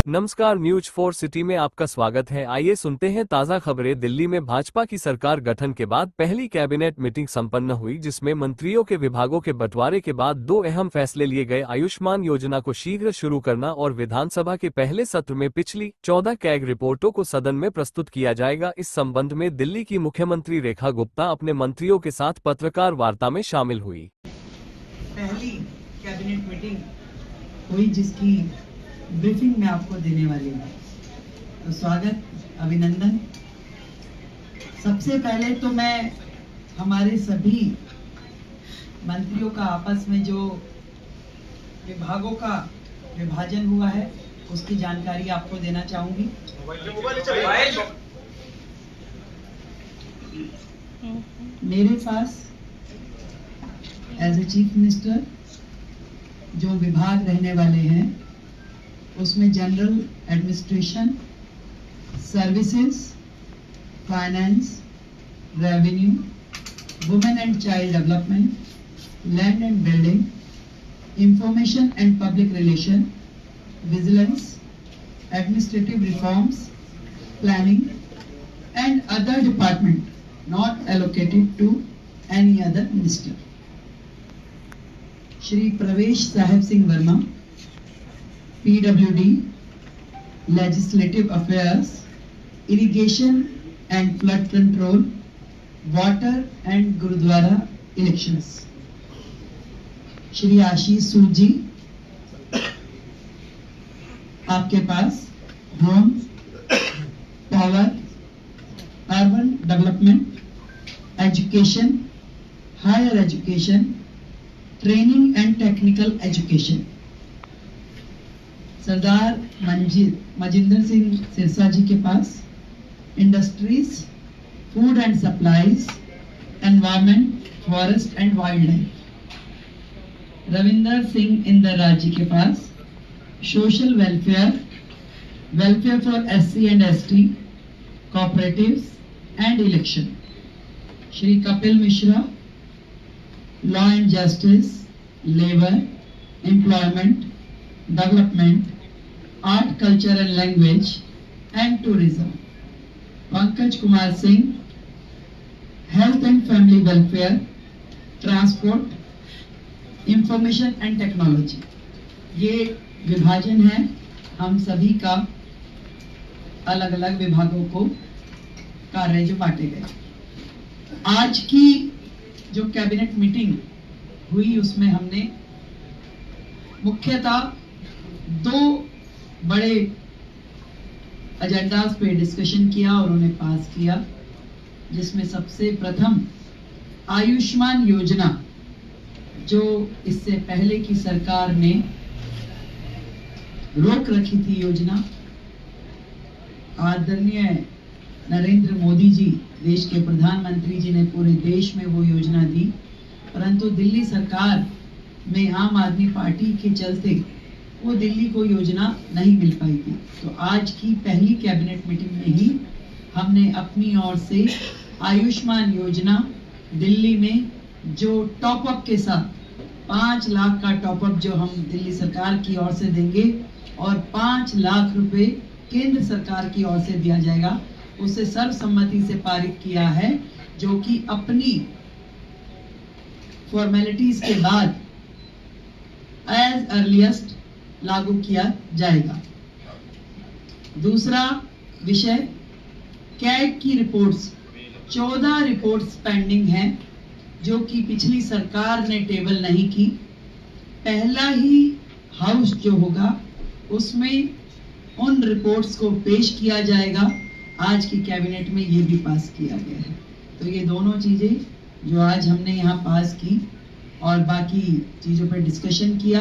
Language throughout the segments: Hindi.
नमस्कार, न्यूज 4 सिटी में आपका स्वागत है। आइए सुनते हैं ताजा खबरें। दिल्ली में भाजपा की सरकार गठन के बाद पहली कैबिनेट मीटिंग संपन्न हुई, जिसमें मंत्रियों के विभागों के बंटवारे के बाद 2 अहम फैसले लिए गए। आयुष्मान योजना को शीघ्र शुरू करना और विधानसभा के पहले सत्र में पिछली 14 कैग रिपोर्टों को सदन में प्रस्तुत किया जाएगा। इस संबंध में दिल्ली की मुख्यमंत्री रेखा गुप्ता अपने मंत्रियों के साथ पत्रकार वार्ता में शामिल हुई। पहली कैबिनेट मीटिंग हुई जिसकी ब्रीफिंग मैं आपको देने वाली हूँ। तो स्वागत, अभिनंदन। सबसे पहले तो मैं हमारे सभी मंत्रियों का आपस में जो विभागों का विभाजन हुआ है उसकी जानकारी आपको देना चाहूंगी। मेरे पास एज ए चीफ मिनिस्टर जो विभाग रहने वाले हैं उसमें general administration, services, finance, revenue, women and child development, land and building, information and public relation, vigilance, administrative reforms, planning and other department not allocated to any other minister. Shri Pravesh Sahib Singh Verma, PWD, Legislative Affairs, Irrigation and Flood Control, Water and Gurudwara Elections। Shri Ashish Sood ji, आपके पास home, power, urban development, education, higher education, training and technical education. Sardar Manjinder Singh Sirsa ji के पास industries, food and supplies, environment, forest and wildlife. Ravinder Singh Inder ji के पास social welfare, welfare for SC and ST, cooperatives and election. Shri Kapil Mishra, law and justice, labour, employment, development, art, culture and language and tourism. Pankaj Kumar Singh, health and family welfare, transport, information and technology. ये विभाजन है हम सभी का, अलग अलग विभागों को कार्य जो बांटे गए। आज की जो कैबिनेट मीटिंग हुई उसमें हमने मुख्यतः 2 बड़े एजेंडास पे डिस्कशन किया और उन्हें पास किया, जिसमें सबसे प्रथम आयुष्मान योजना, जो इससे पहले की सरकार ने रोक रखी थी योजना। आदरणीय नरेंद्र मोदी जी, देश के प्रधानमंत्री जी ने पूरे देश में वो योजना दी, परंतु दिल्ली सरकार में आम आदमी पार्टी के चलते वो दिल्ली को योजना नहीं मिल पाई थी। तो आज की पहली कैबिनेट मीटिंग में ही हमने अपनी ओर से आयुष्मान योजना दिल्ली में जो टॉप अप के साथ 5 लाख का टॉप अप जो हम दिल्ली सरकार की ओर से देंगे और 5 लाख रुपए केंद्र सरकार की ओर से दिया जाएगा, उसे सर्वसम्मति से पारित किया है, जो कि अपनी फॉर्मेलिटीज के बाद एज अर्लीस्ट लागू किया जाएगा। दूसरा विषय, कैग की रिपोर्ट्स, 14 रिपोर्ट्स पेंडिंग हैं जो कि पिछली सरकार ने टेबल नहीं की। पहला ही हाउस जो होगा उसमें उन रिपोर्ट्स को पेश किया जाएगा। आज की कैबिनेट में ये भी पास किया गया है। तो ये दोनों चीजें जो आज हमने यहाँ पास की और बाकी चीजों पर डिस्कशन किया,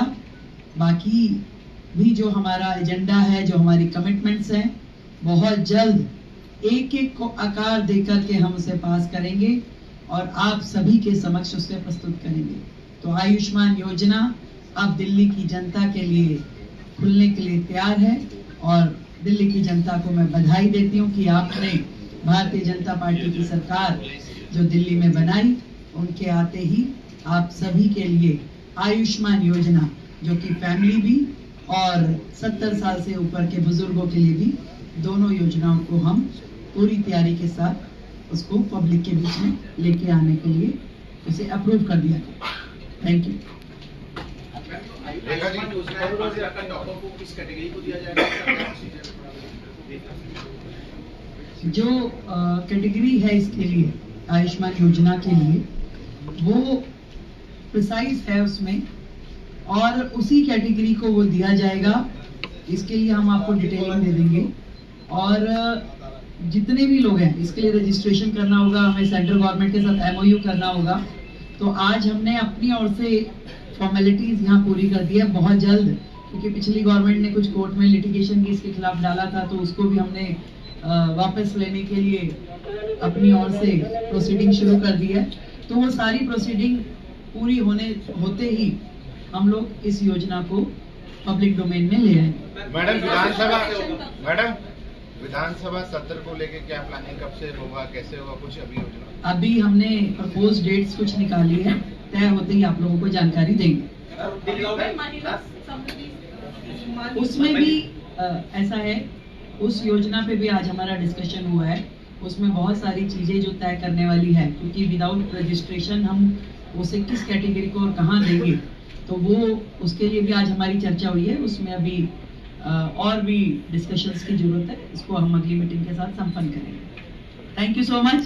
बाकी भी जो हमारा एजेंडा है, जो हमारी कमिटमेंट्स हैं, बहुत जल्द एक एक को आकार देकर के हम उसे पास करेंगे और आप सभी के समक्ष उसे प्रस्तुत करेंगे। तो आयुष्मान योजना अब दिल्ली की जनता के लिए खुलने के लिए तैयार है और दिल्ली की जनता को मैं बधाई देती हूँ कि आपने भारतीय जनता पार्टी की सरकार जो दिल्ली में बनाई, उनके आते ही आप सभी के लिए आयुष्मान योजना, जो कि फैमिली भी और 70 साल से ऊपर के बुजुर्गों के लिए भी दोनों योजनाओं को हम पूरी तैयारी के साथ उसको पब्लिक के बीच में लेके आने के लिए उसे अप्रूव कर दिया गया। Thank you. जो कैटेगरी है इसके लिए आयुष्मान योजना के लिए वो प्रिसाइज है उसमें, और उसी कैटेगरी को वो दिया जाएगा। इसके लिए हम आपको डिटेलिंग दे देंगे, और जितने भी लोग हैं इसके लिए रजिस्ट्रेशन करना होगा, हमें सेंट्रल गवर्नमेंट के साथ MOU करना होगा। तो आज हमने अपनी ओर से फॉर्मेलिटीज यहाँ पूरी कर दी है बहुत जल्द, क्योंकि पिछली गवर्नमेंट ने कुछ कोर्ट में लिटिगेशन भी इसके खिलाफ डाला था, तो उसको भी हमने वापस लेने के लिए अपनी ओर से प्रोसीडिंग शुरू कर दी है। तो वो सारी प्रोसीडिंग पूरी होते ही हम लोग इस योजना को पब्लिक डोमेन में ले आएंगे। मैडम विधानसभा सत्र को लेके क्या प्लानिंग, कब से होगा, कैसे होगा, कुछ अभी योजना? अभी हमने प्रपोज डेट्स कुछ निकाली है, तय होते ही आप लोगों को जानकारी देंगे। उसमें भी ऐसा है, उस योजना पे भी आज हमारा डिस्कशन हुआ है। उसमें बहुत सारी चीजें जो तय करने वाली है, क्योंकि विदाउट रजिस्ट्रेशन हम उसे किस कैटेगरी को और कहाँ देंगे, तो वो उसके लिए भी आज हमारी चर्चा हुई है। उसमें अभी और भी डिस्कशंस की जरूरत है, इसको हम अगली मीटिंग के साथ संपन्न करेंगे। Thank you so much.